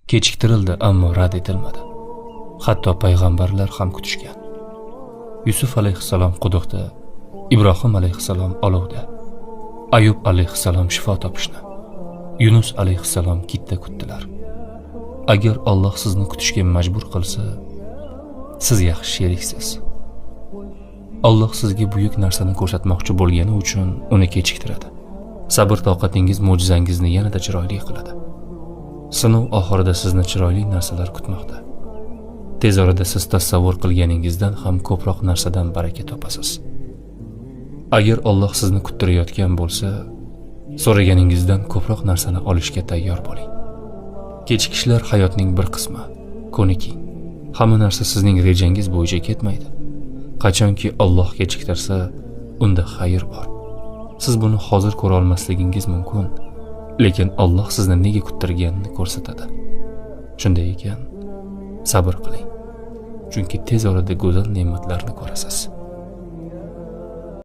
Kechiktirildi, ammo rad etilmadi. Hatto payg'ambarlar ham kutishgan. Yusuf alayhissalom quduqda, Ibrohim alayhissalom olovda, Ayub alayhissalom shifo topishni, Yunus alayhissalom kitda kutdilar. Agar Alloh sizni kutishga majbur qilsa, siz yaxshi sheriksiz. Alloh sizga buyuk narsani ko'rsatmoqchi bo'lgani uchun uni kechiktiradi. Sabr toqatingiz mo'jizangizni yanada chiroyli qiladi. Sinov oxirida sizni chiroyli narsalar kutmoqda. Tez orada siz tasavvur qilganingizdan ham ko'proq narsadan baraka topasiz. Agar Alloh sizni kuttirayotgan bo'lsa, so'raganingizdan ko'proq narsani olishga tayyor bo'ling. Kechikishlar hayotning bir qismi. Ko'niking. Hamma narsa sizning rejangiz bo'yicha ketmaydi. Qachonki Alloh kechiktirsa, unda xayr bor. Siz buni hozir ko'ra olmasligingiz mumkin, lekin Alloh sizni nega kuttirganini ko'rsatadi. Shunday ekan, sabr qiling. Chunki tez orada go'zal ne'matlarni ko'rasiz.